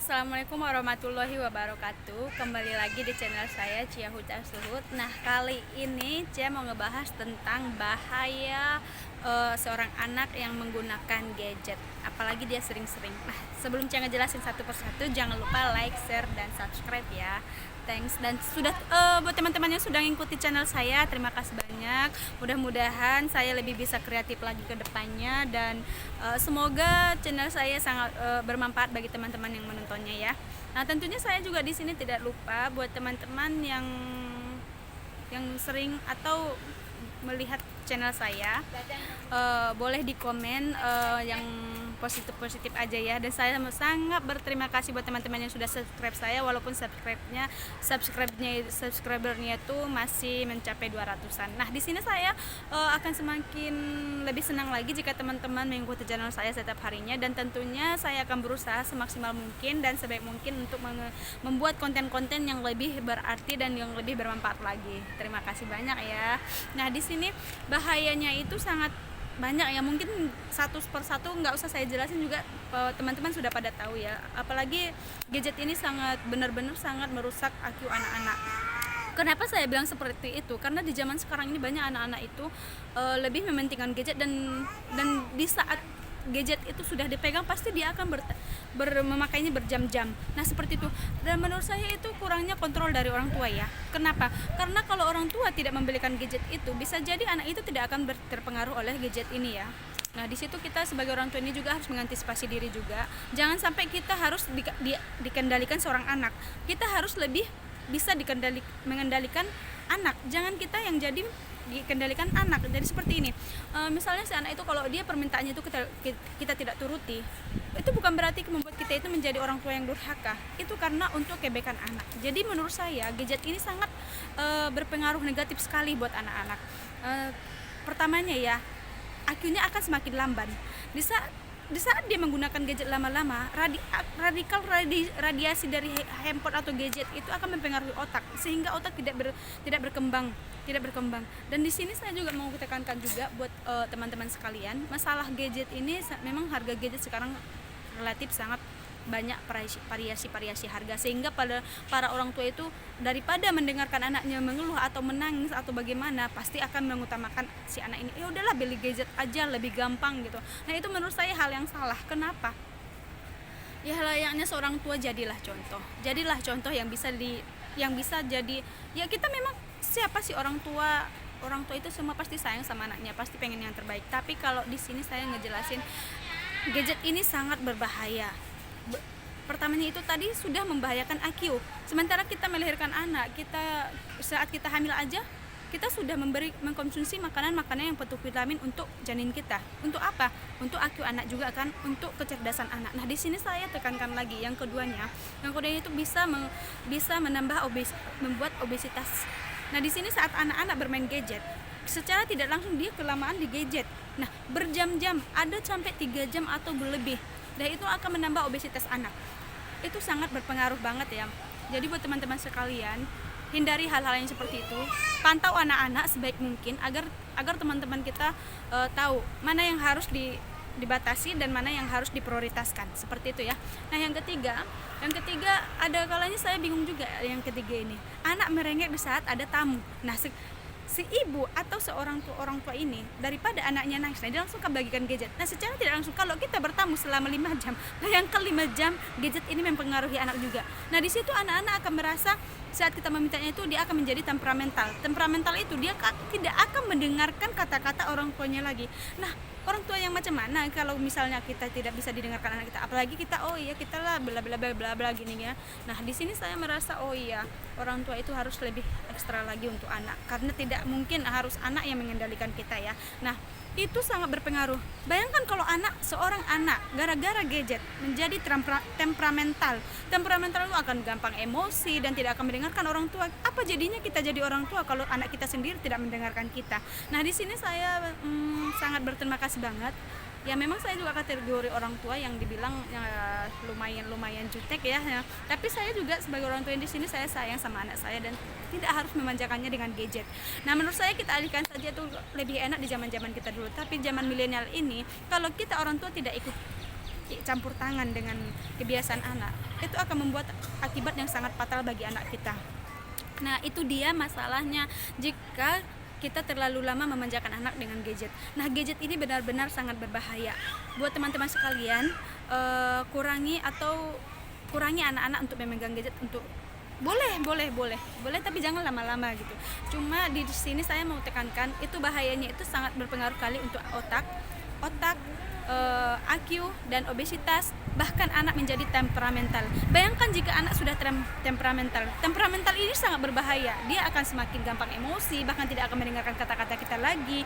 Assalamualaikum warahmatullahi wabarakatuh. Kembali lagi di channel saya Cia Huta Suhut. Nah, kali ini Cia mau ngebahas tentang bahaya seorang anak yang menggunakan gadget, apalagi dia sering-sering. Nah, sebelum Cia ngejelasin satu persatu, jangan lupa like, share, dan subscribe ya. Thanks. Dan sudah buat teman-teman yang sudah ngikuti channel saya, terima kasih banyak. Mudah-mudahan saya lebih bisa kreatif lagi ke depannya, dan semoga channel saya sangat bermanfaat bagi teman-teman yang menontonnya ya. Nah, tentunya saya juga di sini tidak lupa buat teman-teman yang sering atau melihat channel saya, boleh di komen yang positif-positif aja ya. Dan saya sangat berterima kasih buat teman-teman yang sudah subscribe saya, walaupun subscribernya itu masih mencapai 200-an. Nah, di sini saya akan semakin lebih senang lagi jika teman-teman mengikuti channel saya setiap harinya, dan tentunya saya akan berusaha semaksimal mungkin dan sebaik mungkin untuk membuat konten-konten yang lebih berarti dan yang lebih bermanfaat lagi. Terima kasih banyak ya. Nah, di sini bahayanya itu sangat banyak ya, mungkin satu persatu nggak usah saya jelasin juga, teman-teman sudah pada tahu ya. Apalagi gadget ini sangat benar-benar sangat merusak IQ anak-anak. Kenapa saya bilang seperti itu? Karena di zaman sekarang ini banyak anak-anak itu lebih mementingkan gadget, dan di saat gadget itu sudah dipegang pasti dia akan memakainya berjam-jam. Nah, seperti itu. Dan menurut saya itu kurangnya kontrol dari orang tua ya. Kenapa? Karena kalau orang tua tidak membelikan gadget itu, bisa jadi anak itu tidak akan terpengaruh oleh gadget ini ya. Nah, di situ kita sebagai orang tua ini juga harus mengantisipasi diri juga. Jangan sampai kita harus dikendalikan seorang anak. Kita harus lebih bisa mengendalikan anak. Jangan kita yang jadi dikendalikan anak. Jadi seperti ini, misalnya si anak itu kalau dia permintaannya itu kita tidak turuti, itu bukan berarti membuat kita itu menjadi orang tua yang durhaka. Itu karena untuk kebaikan anak. Jadi menurut saya gadget ini sangat berpengaruh negatif sekali buat anak-anak. Pertamanya ya, IQ-nya akan semakin lamban. Di saat dia menggunakan gadget lama-lama, radiasi dari handphone atau gadget itu akan mempengaruhi otak, sehingga otak tidak berkembang. Dan di sini saya juga mau tekankan juga buat teman-teman sekalian, masalah gadget ini memang harga gadget sekarang relatif sangat banyak variasi harga, sehingga pada para orang tua itu daripada mendengarkan anaknya mengeluh atau menangis atau bagaimana, pasti akan mengutamakan si anak ini, ya udahlah beli gadget aja lebih gampang gitu. Nah, itu menurut saya hal yang salah. Kenapa? Ya, layaknya seorang tua jadilah contoh yang bisa jadi ya. Kita memang siapa sih orang tua itu semua pasti sayang sama anaknya, pasti pengen yang terbaik. Tapi kalau di sini saya ngejelasin gadget ini sangat berbahaya. Pertamanya itu tadi sudah membahayakan IQ. Sementara kita melahirkan anak, saat kita hamil aja kita sudah mengkonsumsi makanan yang penuh vitamin untuk janin kita. Untuk apa? Untuk IQ anak juga kan, untuk kecerdasan anak. Nah, di sini saya tekankan lagi yang keduanya itu bisa membuat obesitas. Nah, di sini saat anak-anak bermain gadget, secara tidak langsung dia kelamaan di gadget. Nah, berjam-jam, ada sampai 3 jam atau berlebih. Dan itu akan menambah obesitas anak. Itu sangat berpengaruh banget ya. Jadi buat teman-teman sekalian, hindari hal-hal yang seperti itu. Pantau anak-anak sebaik mungkin agar teman-teman kita tahu mana yang harus dibatasi dan mana yang harus diprioritaskan. Seperti itu ya. Nah, yang ketiga ada kalanya saya bingung juga yang ketiga ini. Anak merengek di saat ada tamu. Nah, si ibu atau orang tua ini, daripada anaknya nangis, dia langsung bagikan gadget. Nah, secara tidak langsung kalau kita bertamu selama 5 jam, bayangkan 5 jam gadget ini mempengaruhi anak juga. Nah, di situ anak-anak akan merasa saat kita memintanya itu dia akan menjadi temperamental itu dia tidak akan mendengarkan kata-kata orang tuanya lagi. Nah, orang tua yang macam mana kalau misalnya kita tidak bisa didengarkan anak kita, apalagi kita kita lah bla bla bla bla bla gini ya. Nah, di sini saya merasa orang tua itu harus lebih ekstra lagi untuk anak, karena tidak mungkin harus anak yang mengendalikan kita ya. Nah, itu sangat berpengaruh. Bayangkan kalau seorang anak gara-gara gadget menjadi temperamental itu akan gampang emosi dan tidak akan mendengarkan orang tua. Apa jadinya kita jadi orang tua kalau anak kita sendiri tidak mendengarkan kita? Nah, di sini saya sangat berterima kasih banget. Ya, memang saya juga kategori orang tua yang dibilang lumayan jutek ya. Tapi saya juga sebagai orang tua yang di sini, saya sayang sama anak saya dan tidak harus memanjakannya dengan gadget. Nah, menurut saya kita alihkan saja, itu lebih enak di zaman-zaman kita dulu. Tapi zaman milenial ini, kalau kita orang tua tidak ikut campur tangan dengan kebiasaan anak, itu akan membuat akibat yang sangat fatal bagi anak kita. Nah, itu dia masalahnya jika kita terlalu lama memanjakan anak dengan gadget. Nah, gadget ini benar-benar sangat berbahaya. Buat teman-teman sekalian, kurangi anak-anak untuk memegang gadget. Untuk boleh, tapi jangan lama-lama gitu. Cuma di sini saya mau tekankan, itu bahayanya itu sangat berpengaruh kali untuk otak, IQ dan obesitas, bahkan anak menjadi temperamental. Bayangkan jika anak sudah temperamental ini sangat berbahaya. Dia akan semakin gampang emosi, bahkan tidak akan mendengarkan kata-kata kita lagi.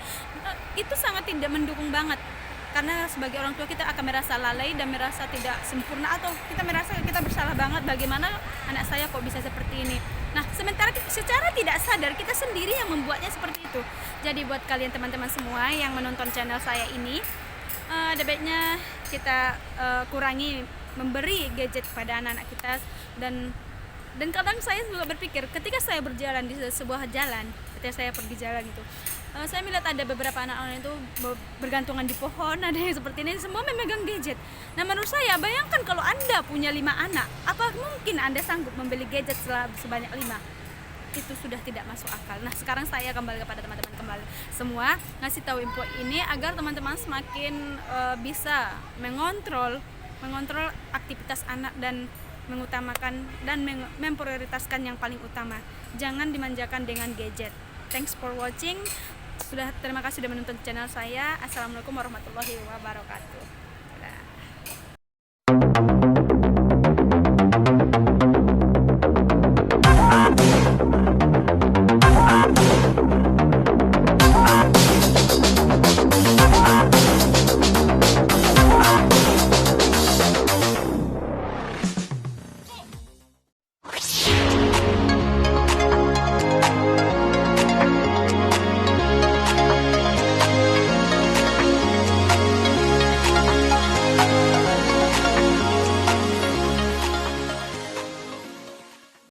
Itu sangat tidak mendukung banget, karena sebagai orang tua kita akan merasa lalai dan merasa tidak sempurna, atau kita merasa kita bersalah banget, bagaimana anak saya kok bisa seperti ini. Nah, sementara secara tidak sadar kita sendiri yang membuatnya seperti itu. Jadi buat kalian teman-teman semua yang menonton channel saya ini, ada baiknya kita kurangi memberi gadget kepada anak-anak kita. Dan kadang saya juga berpikir, ketika saya berjalan di sebuah jalan, ketika saya pergi jalan itu, saya melihat ada beberapa anak-anak itu bergantungan di pohon, ada yang seperti ini, semua memegang gadget. Nah, menurut saya, bayangkan kalau Anda punya 5 anak, apa mungkin Anda sanggup membeli gadget sebanyak 5? Itu sudah tidak masuk akal. Nah, sekarang saya kembali kepada teman-teman kembali semua, ngasih tahu info ini agar teman-teman semakin bisa mengontrol aktivitas anak dan mengutamakan dan memprioritaskan yang paling utama. Jangan dimanjakan dengan gadget. Thanks for watching. Terima kasih sudah menonton channel saya. Assalamualaikum warahmatullahi wabarakatuh.